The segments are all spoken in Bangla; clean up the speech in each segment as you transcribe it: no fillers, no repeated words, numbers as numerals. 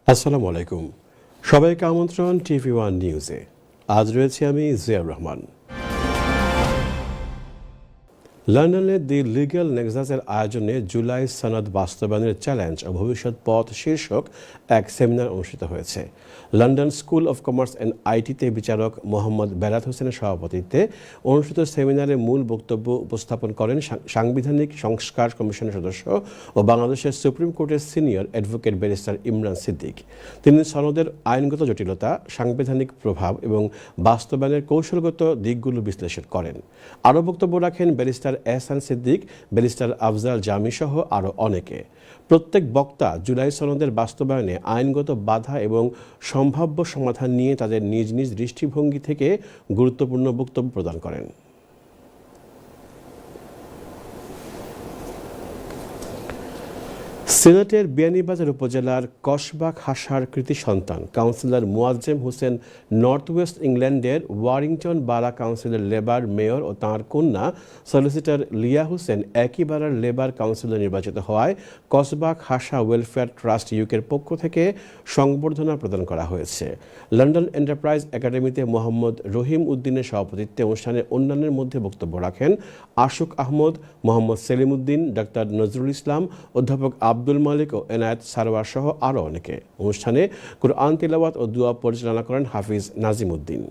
আসসালামু আলাইকুম, সবাইকে আমন্ত্রণ টিভি ওয়ান নিউজে। আজ রয়েছে আমি জিয়াউর রহমান। লন্ডনের দি লিগ্যাল নেক্সাসের আয়োজনে জুলাই সনদ বাস্তবায়নের চ্যালেঞ্জ ও ভবিষ্যৎ পথ শীর্ষক এক সেমিনার অনুষ্ঠিত হয়েছে। London school of commerce and আইটিতে বিচারক মোহাম্মদ বেলাত হোসেনের সভাপতিত্বে অনুষ্ঠিত সেমিনারে মূল বক্তব্য উপস্থাপন করেন সাংবিধানিক সংস্কার কমিশনের সদস্য ও বাংলাদেশের সুপ্রিম কোর্টের senior advocate barrister Imran Siddique. তিনি সনদের আইনগত জটিলতা, সাংবিধানিক প্রভাব এবং বাস্তবায়নের কৌশলগত দিকগুলো বিশ্লেষণ করেন। আরও বক্তব্য রাখেন ব্যারিস্টার এহসান সিদ্দিক, ব্যারিস্টার আফজাল জামি সহ আরও অনেকে। প্রত্যেক বক্তা জুলাই সনদের বাস্তবায়নে আইনগত বাধা এবং সম্ভাব্য সমাধান নিয়ে তাদের নিজ নিজ দৃষ্টিভঙ্গি থেকে গুরুত্বপূর্ণ বক্তব্য প্রদান করেন। সিলেটের বিয়ানীবাজার উপজেলার কসবা খাসার কৃতি সন্তান councillor Moazzem Hossain north West ইংল্যান্ডের ওয়ারিংটন বারা কাউন্সিলের লেবার মেয়র ও তাঁর কন্যা সলিসিটর লিয়া হোসেন একই বারার লেবার কাউন্সিলর নির্বাচিত হওয়ায় কসবা খাসা ওয়েলফেয়ার ট্রাস্ট ইউকের পক্ষ থেকে সংবর্ধনা প্রদান করা হয়েছে। লন্ডন এন্টারপ্রাইজ একাডেমিতে মোহাম্মদ রহিম উদ্দিনের সভাপতিত্বে অনুষ্ঠানে অন্যান্যের মধ্যে বক্তব্য রাখেন আশুক আহমদ, মোহাম্মদ সেলিম উদ্দিন, ডাক্তার নজরুল ইসলাম, অধ্যাপক আব্দুল মালিক ও এনায়েত সারওয়ার সহ আরও অনেকে। অনুষ্ঠানে কুরআন তিলাওয়াত ও দুয়া পরিচালনা করেন হাফিজ নাজিম উদ্দিন।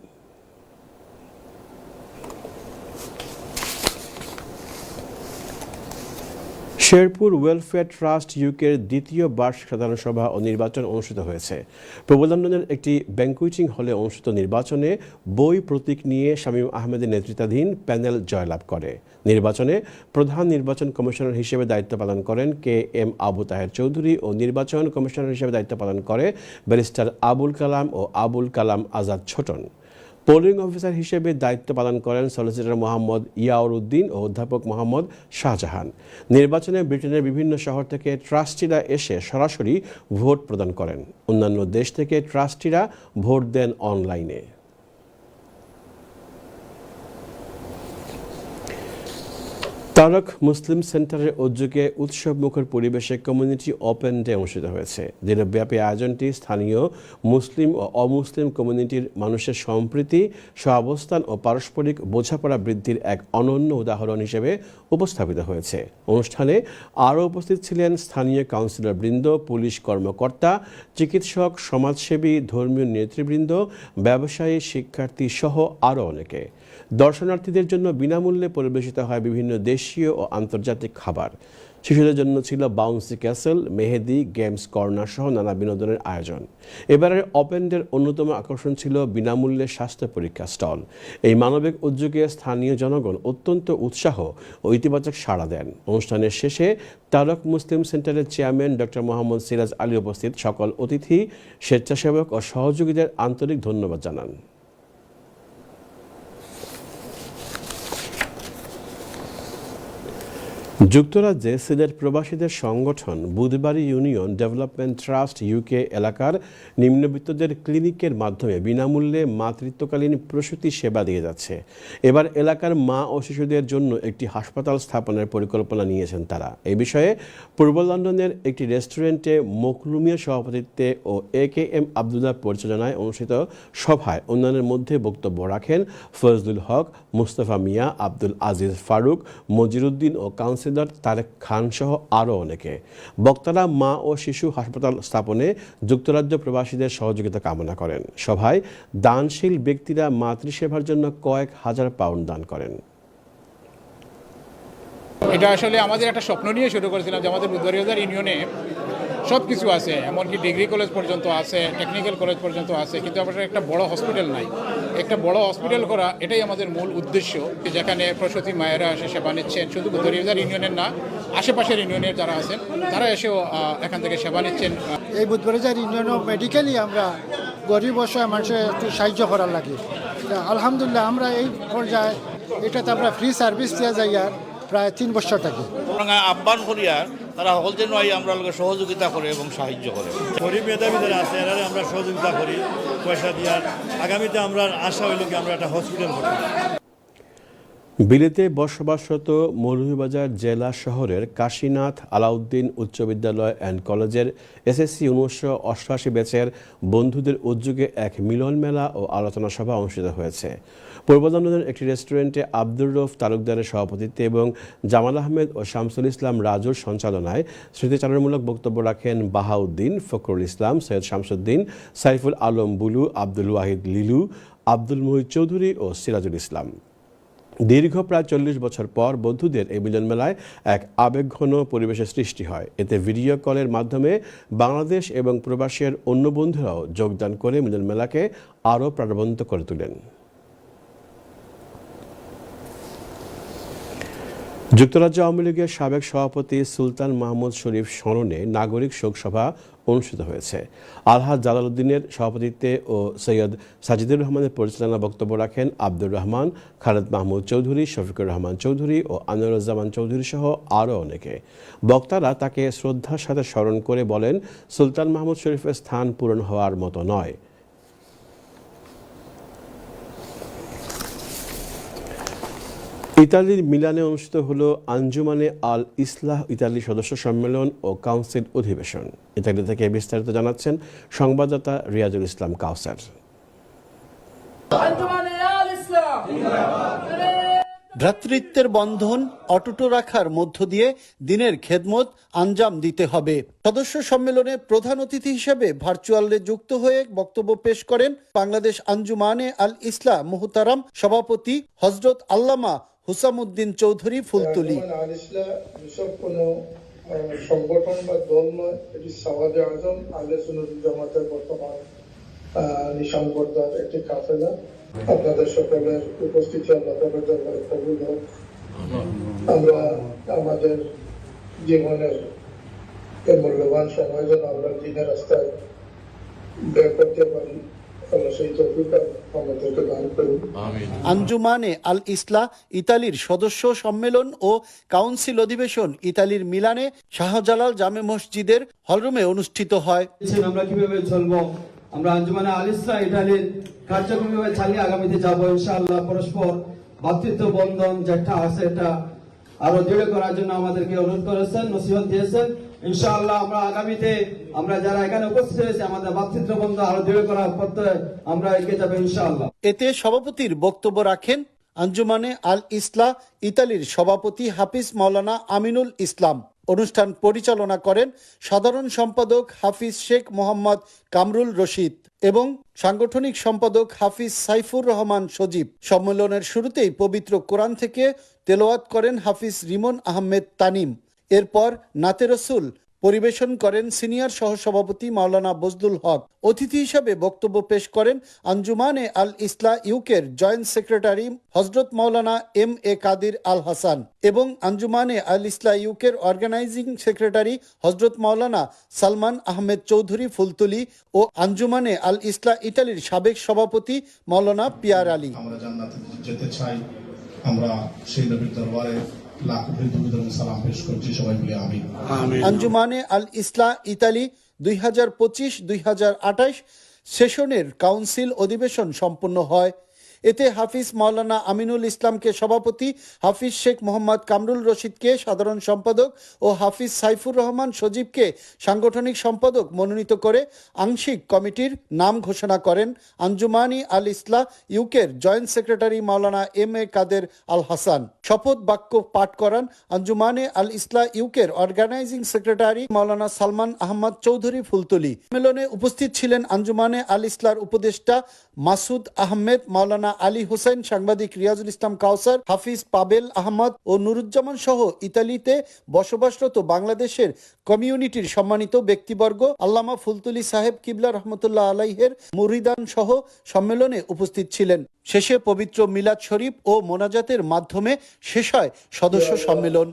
শেরপুর ওয়েলফেয়ার ট্রাস্ট ইউকের দ্বিতীয় বার্ষিক সাধারণ সভা ও নির্বাচন অনুষ্ঠিত হয়েছে। পূর্ব লন্ডনের একটি ব্যাংকুয়েটিং হলে অনুষ্ঠিত নির্বাচনে বই প্রতীক নিয়ে শামীম আহমেদের নেতৃত্বাধীন প্যানেল জয়লাভ করে। নির্বাচনে প্রধান নির্বাচন কমিশনার হিসেবে দায়িত্ব পালন করেন কে এম আবু তাহের চৌধুরী ও নির্বাচন কমিশনার হিসেবে দায়িত্ব পালন করে ব্যারিস্টার আবুল কালাম ও আবুল কালাম আজাদ ছোটন। পোলিং অফিসার হিসেবে দায়িত্ব পালন করেন সলিসিটর মোহাম্মদ ইয়াউর উদ্দিন ও অধ্যাপক মোহাম্মদ শাহজাহান। নির্বাচনে ব্রিটেনের বিভিন্ন শহর থেকে ট্রাস্টিরা এসে সরাসরি ভোট প্রদান করেন। অন্যান্য দেশ থেকে ট্রাস্টিরা ভোট দেন অনলাইনে। তারক মুসলিম সেন্টারের উদ্যোগে উৎসবমুখর পরিবেশে কমিউনিটি ওপেন ডে অনুষ্ঠিত হয়েছে। দিনব্যাপী আয়োজনটি স্থানীয় মুসলিম ও অমুসলিম কমিউনিটির মানুষের সম্প্রীতি, সহাবস্থান ও পারস্পরিক বোঝাপড়া বৃদ্ধির এক অনন্য উদাহরণ হিসেবে উপস্থাপিত হয়েছে। অনুষ্ঠানে আরও উপস্থিত ছিলেন স্থানীয় কাউন্সিলর বৃন্দ, পুলিশ কর্মকর্তা, চিকিৎসক, সমাজসেবী, ধর্মীয় নেতৃবৃন্দ, ব্যবসায়ী, শিক্ষার্থী সহ আরও অনেকে। দর্শনার্থীদের জন্য বিনামূল্যে পরিবেশিত হয় বিভিন্ন দেশীয় ও আন্তর্জাতিক খাবার। শিশুদের জন্য ছিল বাউন্সি ক্যাসেল, মেহেদি, গেমস কর্নার সহ নানা বিনোদনের আয়োজন। এবারের ওপেন ডের অন্যতম আকর্ষণ ছিল বিনামূল্যে স্বাস্থ্য পরীক্ষা স্টল। এই মানবিক উদ্যোগে স্থানীয় জনগণ অত্যন্ত উৎসাহ ও ইতিবাচক সাড়া দেন। অনুষ্ঠানের শেষে তারক মুসলিম সেন্টারের চেয়ারম্যান ডক্টর মোহাম্মদ সিরাজ আলী উপস্থিত সকল অতিথি, স্বেচ্ছাসেবক ও সহযোগীদের আন্তরিক ধন্যবাদ জানান। যুক্তরাজ্যে সিলেট প্রবাসীদের সংগঠন বুধবাড়ী ইউনিয়ন ডেভেলপমেন্ট ট্রাস্ট ইউকে এলাকার নিম্নবিত্তদের ক্লিনিকের মাধ্যমে বিনামূল্যে মাতৃত্বকালীন প্রসূতি সেবা দিয়ে যাচ্ছে। এবার এলাকার মা ও শিশুদের জন্য একটি হাসপাতাল স্থাপনের পরিকল্পনা নিয়েছেন তারা। এই বিষয়ে পূর্ব লন্ডনের একটি রেস্টুরেন্টে মকলুমিয়ার সভাপতিত্বে ও AKM আবদুল্লাহ পরিচালনায় অনুষ্ঠিত সভায় অন্যান্যের মধ্যে বক্তব্য রাখেন ফজলুল হক, মুস্তফা মিয়া, আব্দুল আজিজ ফারুক, মজিরুদ্দিন ও কাউন্সিলর তারেক খান সহ আরও অনেকে। বক্তারা মা ও শিশু হাসপাতাল স্থাপনে যুক্তরাজ্য প্রবাসীদের সহযোগিতা কামনা করেন। সভায় দানশীল ব্যক্তিরা মাতৃসেবার জন্য কয়েক হাজার পাউন্ড দান করেন। এটা আসলে আমাদের একটা স্বপ্ন নিয়ে শুরু করেছিলাম যে আমাদের বুধবাড়ী ইউনিয়নে সব কিছু আছে, এমনকি ডিগ্রি কলেজ পর্যন্ত আছে, টেকনিক্যাল কলেজ পর্যন্ত আছে, কিন্তু আমাদের একটা বড় হসপিটাল নাই। একটা বড় হসপিটাল করা এটাই আমাদের মূল উদ্দেশ্য, যেখানে প্রসূতি মায়েরা এসে সেবা নিচ্ছেন। শুধু বুধবাড়ী ইউনিয়নের না, আশেপাশের ইউনিয়নের যারা আছেন তারা এসেও এখান থেকে সেবা নিচ্ছেন। এই বুধবাড়ী ইউনিয়নও মেডিকেলি আমরা গরিব অসহায় মানুষের একটু সাহায্য করার লাগে। আলহামদুলিল্লাহ আমরা এই পর্যায়ে এটাতে আমরা ফ্রি সার্ভিস দেওয়া যাই আর প্রায় 3 বছর থেকে আহ্বান করি আর তারা সকল যেন আমরা সহযোগিতা করে এবং সাহায্য করে। গরিব মেধাবী যারা আছে এরা আমরা সহযোগিতা করি পয়সা দিয়ে। আগামীতে আমরা আশা হইল কি আমরা একটা হসপিটাল করি। বিলেতে বসবাসরত মৌলভীবাজার জেলা শহরের কাশীনাথ আলাউদ্দিন উচ্চ বিদ্যালয় অ্যান্ড কলেজের এসএসসি 1988 ব্যাচের বন্ধুদের উদ্যোগে এক মিলন মেলা ও আলোচনা সভা অনুষ্ঠিত হয়েছে। পূর্ব লন্ডনের একটি রেস্টুরেন্টে আব্দুর রউফ তালুকদারের সভাপতিত্বে এবং জামাল আহমেদ ও শামসুল ইসলাম রাজুর সঞ্চালনায় স্মৃতিচারণমূলক বক্তব্য রাখেন বাহাউদ্দিন, ফখরুল ইসলাম, সৈয়দ শামসুদ্দিন, সাইফুল আলম বুলু, আব্দুল ওয়াহিদ লিলু, আব্দুল মুহিত চৌধুরী ও সিরাজুল ইসলাম। দীর্ঘ প্রায় 40 বছর পর বন্ধুদের এই মিলন মেলায় এক আবেগঘন পরিবেশের সৃষ্টি হয়। এতে ভিডিও কলের মাধ্যমে বাংলাদেশ এবং প্রবাসের অন্য বন্ধুরাও যোগদান করে মিলন মেলাকে আরও প্রাণবন্ত করে তোলেন। যুক্তরাজ্য আওয়ামী লীগের সাবেক সভাপতি সুলতান মাহমুদ শরীফ স্মরণে নাগরিক শোক সভা অনুষ্ঠিত হয়েছে। আলহাজ জালালউদ্দিনের সভাপতিত্বে ও সৈয়দ সাজিদুর রহমানের পরিচালনা বক্তব্য রাখেন আব্দুর রহমান, খালেদ মাহমুদ চৌধুরী, শফিকুর রহমান চৌধুরী ও আনোয়ারুজ্জামান চৌধুরী সহ আরও অনেকে। বক্তারা তাকে শ্রদ্ধার সাথে স্মরণ করে বলেন, সুলতান মাহমুদ শরীফের স্থান পূরণ হওয়ার মতো নয়। ইতালির মিলানে অনুষ্ঠিত হলো আঞ্জুমানে আল ইসলাহ ইতালি সদস্য সম্মেলন ও কাউন্সিল অধিবেশন। ইতালি থেকে বিস্তারিত জানাচ্ছেন সংবাদদাতা রিয়াজুল ইসলাম কাউসার। ভ্রাতৃত্বের বন্ধন অটুট রাখার মধ্য দিয়ে দিনের খেদমত আঞ্জাম দিতে হবে। সদস্য সম্মেলনে প্রধান অতিথি হিসেবে ভার্চুয়ালে যুক্ত হয়ে বক্তব্য পেশ করেন বাংলাদেশ আঞ্জুমানে আল ইসলাহ মুহতারাম সভাপতি হজরত আল্লামা হুসামউদ্দিন চৌধুরী ফুলতুলি। সংগঠন বা দল নয়, এটি সওয়াদে আজম আহলে সুন্নাত ওয়াল জামাতের বর্তমান নিশানবর্দার একটি কাফেলা। আপনাদের সকলের উপস্থিতি আল্লাহ তাআলার দরবারে কবুল হোক। আমরা আমাদের জীবনের এই মূল্যবান সময় যেন আমরা দিনের রাস্তায় ব্যয় করতে পারি, আল্লাহ সেই তৌফিক আমাদেরকে দান করুন। আঞ্জুমানে আল ইসলাহ ইতালির সদস্য সম্মেলন ও কাউন্সিল অধিবেশন ইতালির মিলানে শাহজালাল জামে মসজিদের হলরুমে অনুষ্ঠিত হয়। আমরা কিভাবে চলবো, আমরা আঞ্জুমানে আল ইসলাহ ইতালির কার্যক্রম কিভাবে চালিয়ে আগামীতে যাবো, ইনশাআল্লাহ পরস্পর ভ্রাতৃত্ব বন্ধন যেটা আছে এটা আরো দৃঢ় করার জন্য আমাদেরকে অনুরোধ করেছেন, নসিহত দিয়েছেন। ইনশাআল্লাহ আমরা আগামীতে আমরা যারা এখানে উপস্থিত হয়েছে আমাদের ভ্রাতৃত্ব বন্ধন আরো দৃঢ় করার পথে আমরা এগিয়ে যাবো ইনশাআল্লাহ। এতে সভাপতির বক্তব্য রাখেন আঞ্জুমানে আল ইসলাহ ইতালির সভাপতি হাফিজ মাওলানা আমিনুল ইসলাম। অনুষ্ঠান পরিচালনা করেন সাধারণ সম্পাদক হাফিজ শেখ মোহাম্মদ কামরুল রশিদ এবং সাংগঠনিক সম্পাদক হাফিজ সাইফুর রহমান সজীব। সম্মেলনের শুরুতেই পবিত্র কোরআন থেকে তেলাওয়াত করেন হাফিজ রিমন আহমেদ তানিম। এরপর নাতে রসুল পরিবেশন করেন সিনিয়র সহসভাপতি মাওলানা বজলুল হক। অতিথি হিসেবে বক্তব্য পেশ করেন আঞ্জুমানে আল ইসলাহ ইউকের জয়েন্ট সেক্রেটারি হজরত মাওলানা MA কাদির আল হাসান এবং আঞ্জুমানে আল ইসলাহ ইউকের অর্গানাইজিং সেক্রেটারি হজরত মাওলানা সালমান আহমেদ চৌধুরী ফুলতুলি ও আঞ্জুমানে আল ইসলাহ ইতালির সাবেক সভাপতি মাওলানা পিয়ার আলী। আমরা জান্নাতে যেতে চাই, আমরা সেই নবীর দরবারে সালাম পেশ করছি, সবাই বলে আমিন। আঞ্জুমানে আল ইসলাহ ইতালি 2025-2028 সেশনের কাউন্সিল অধিবেশন সম্পন্ন হয়। এতে হাফিজ মাওলানা আমিনুল ইসলামকে সভাপতি, হাফিজ শেখ মোহাম্মদ কামরুল রশিদকে সাধারণ সম্পাদক ও হাফিজ সাইফুর রহমান সজীবকে সাংগঠনিক সম্পাদক মনোনীত করে আংশিক কমিটির নাম ঘোষণা করেন আঞ্জুমানি আল ইসলাহ ইউকের জয়েন্ট সেক্রেটারি মাওলানা MA কাদের আল হাসান। শপথ বাক্য পাঠ করান আঞ্জুমানে আল ইসলাহ ইউকের অর্গানাইজিং সেক্রেটারি মাওলানা সালমান আহমদ চৌধুরী ফুলতুলি। সম্মেলনে উপস্থিত ছিলেন আঞ্জুমানে আল ইসলাহর উপদেষ্টা মাসুদ আহমেদ, মাওলানা আলী হোসেন, সাংবাদিক রিয়াজুল ইসলাম কাউসার, হাফিজ পাবেল আহমদ ও নুরুজ্জামান সহ ইতালিতে বসবাসরত বাংলাদেশের কমিউনিটির সম্মানিত ব্যক্তিবর্গ। আল্লামা ফুলতুলি সাহেব কিবলা রহমতুল্লাহ আলাইহের মুরিদান সহ সম্মেলনে উপস্থিত ছিলেন। শেষে পবিত্র মিলাদ শরীফ ও মোনাজাতের মাধ্যমে শেষ হয় সদস্য সম্মেলন।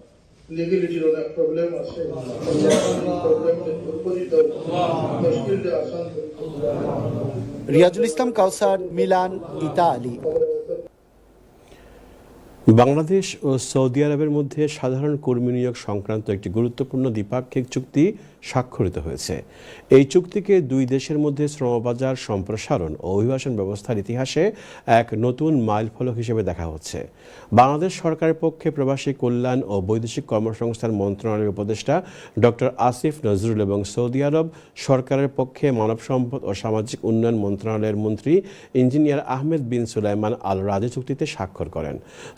লিগ্যালিটির অনেক প্রবলেম আছে, রিয়াজুল ইসলাম কাউসার, মিলান, ইতালি। বাংলাদেশ ও সৌদি আরবের মধ্যে সাধারণ কর্মী নিয়োগ সংক্রান্ত একটি গুরুত্বপূর্ণ দ্বিপাক্ষিক চুক্তি স্বাক্ষরিত হয়েছে। এই চুক্তিকে দুই দেশের মধ্যে শ্রমবাজার সম্প্রসারণ ও অভিবাসন ব্যবস্থার ইতিহাসে এক নতুন মাইলফলক হিসেবে দেখা হচ্ছে। বাংলাদেশ সরকারের পক্ষে প্রবাসী কল্যাণ ও বৈদেশিক কর্মসংস্থান মন্ত্রণালয়ের উপদেষ্টা ডক্টর আসিফ নজরুল এবং সৌদি আরব সরকারের পক্ষে মানব সম্পদ ও সামাজিক উন্নয়ন মন্ত্রণালয়ের মন্ত্রী ইঞ্জিনিয়ার আহমেদ বিন সুলাইমান আল রাজি চুক্তিতে স্বাক্ষর করেন।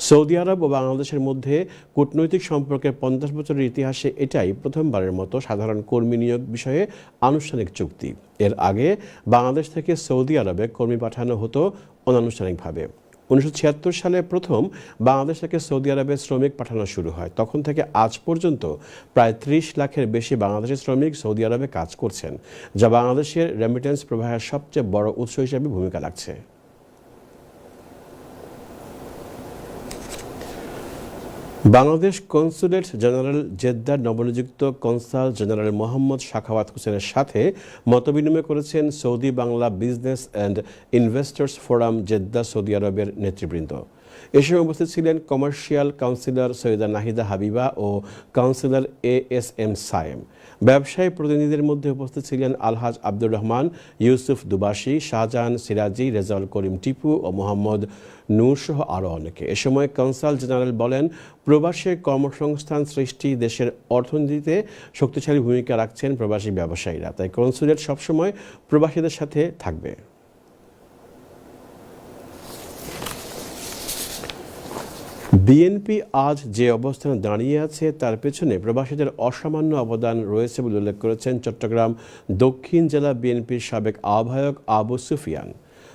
সৌদি আরব ও বাংলাদেশের মধ্যে কূটনৈতিক সম্পর্কের 50 বছরের ইতিহাসে এটাই প্রথমবারের মতো সাধারণ কর্মী নিয়োগ বিষয়ে আনুষ্ঠানিক চুক্তি। এর আগে বাংলাদেশ থেকে সৌদি আরবে কর্মী পাঠানো হতো অনানুষ্ঠানিকভাবে। 1976 সালে প্রথম বাংলাদেশ থেকে সৌদি আরবে শ্রমিক পাঠানো শুরু হয়। তখন থেকে আজ পর্যন্ত প্রায় 30 লাখের বেশি বাংলাদেশি শ্রমিক সৌদি আরবে কাজ করছেন, যা বাংলাদেশের রেমিটেন্স প্রবাহের সবচেয়ে বড় উৎস হিসেবে ভূমিকা রাখছে। বাংলাদেশ কনসুলেট জেনারেল জেদ্দার নবনিযুক্ত কনসাল জেনারেল মোহাম্মদ সাখাওয়াত হোসেনের সাথে মতবিনিময় করেছেন Saudi Bangla business and investors forum Jeddah Saudi আরবের নেতৃবৃন্দ। এ সময় উপস্থিত ছিলেন কমার্শিয়াল কাউন্সিলর সৈয়দা নাহিদা হাবিবা ও কাউন্সিলর ASM সায়েম। ব্যবসায়ী প্রতিনিধিদের মধ্যে উপস্থিত ছিলেন আলহাজ আব্দুর রহমান, ইউসুফ দুবাসী, শাহজাহান সিরাজি, রেজাউল করিম টিপু ও মোহাম্মদ নূর সহ আরও অনেকে। এ সময় কনসাল জেনারেল বলেন, প্রবাসী কর্মসংস্থান সৃষ্টি দেশের অর্থনীতিতে শক্তিশালী ভূমিকা রাখছেন প্রবাসী ব্যবসায়ীরা, তাই কনসুলেট সবসময় প্রবাসীদের সাথে থাকবে। বিএনপি আজ যে অবস্থানে দাঁড়িয়ে আছে তার পেছনে প্রবাসীদের অসামান্য অবদান রয়েছে বলে উল্লেখ করেছেন চট্টগ্রাম দক্ষিণ জেলা বিএনপির সাবেক আহ্বায়ক আবু সুফিয়ান।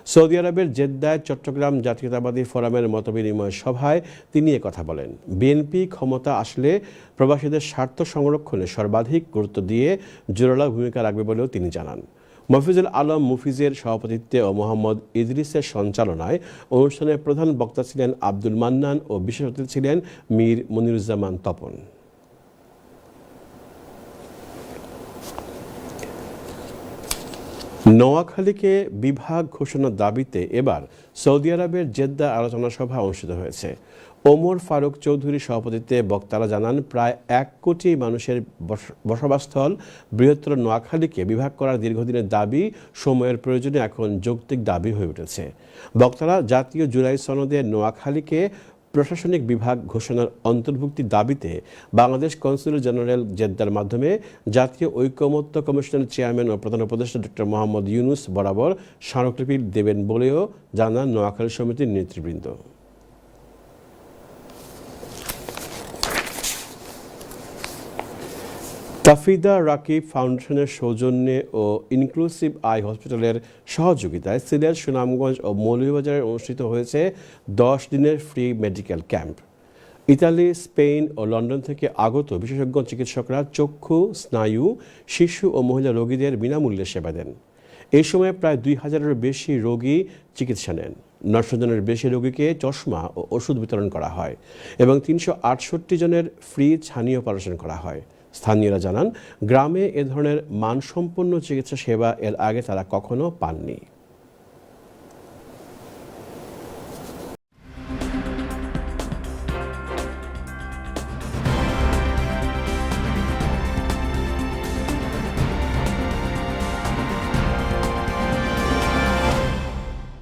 সৌদি আরবের জেদ্দায় চট্টগ্রাম জাতীয়তাবাদী ফোরামের মতবিনিময় সভায় তিনি কথা বলেন। বিএনপি ক্ষমতা আসলে প্রবাসীদের স্বার্থ সংরক্ষণে সর্বাধিক গুরুত্ব দিয়ে জোরালো ভূমিকা রাখবে বলেও তিনি জানান। মফিজুল আলম মুফিজের সভাপতিত্বে ও মোহাম্মদ ইদ্রিসের সঞ্চালনায় অনুষ্ঠানের প্রধান বক্তা ছিলেন আব্দুল মান্নান ও বিশেষ অতিথি ছিলেন মীর মনিরুজ্জামান তপন। নোয়াখালীকে বিভাগ ঘোষণার দাবিতে এবার সৌদি আরবের জেদ্দা আলোচনা সভা অনুষ্ঠিত হয়েছে। ওমর ফারুক চৌধুরীর সভাপতিত্বে বক্তারা জানান, প্রায় 1 কোটি মানুষের বসবাসস্থল বৃহত্তর নোয়াখালীকে বিভাগ করার দীর্ঘদিনের দাবি সময়ের প্রয়োজনে এখন যৌক্তিক দাবি হয়ে উঠেছে। বক্তারা জাতীয় জুলাই সনদে নোয়াখালীকে প্রশাসনিক বিভাগ ঘোষণার অন্তর্ভুক্তির দাবিতে বাংলাদেশ কনসুলেট জেনারেল জেদ্দার মাধ্যমে জাতীয় ঐকমত্য কমিশনের চেয়ারম্যান ও প্রধান উপদেষ্টা ডক্টর মোহাম্মদ ইউনুস বরাবর স্মারকলিপি দেবেন বলেও জানান নোয়াখালী সমিতির নেতৃবৃন্দ। তাফিদা রাকিব ফাউন্ডেশনের সৌজন্যে ও ইনক্লুসিভ আই হসপিটালের সহযোগিতায় সিলেট, সুনামগঞ্জ ও মৌলভীবাজারে অনুষ্ঠিত হয়েছে 10 দিনের free medical camp. Italy, Spain ও লন্ডন থেকে আগত বিশেষজ্ঞ চিকিৎসকরা চক্ষু, স্নায়ু, শিশু ও মহিলা রোগীদের বিনামূল্যে সেবা দেন। এই সময় প্রায় 2000-এর বেশি রোগী চিকিৎসা নেন। 900 জনের বেশি রোগীকে চশমা ও ওষুধ বিতরণ করা হয় এবং 368 জনের ফ্রি ছানি অপারেশন করা হয়। স্থানীয়রা জানান, গ্রামে এ ধরনের মানসম্পন্ন চিকিৎসা সেবা এর আগে তারা কখনো পাননি।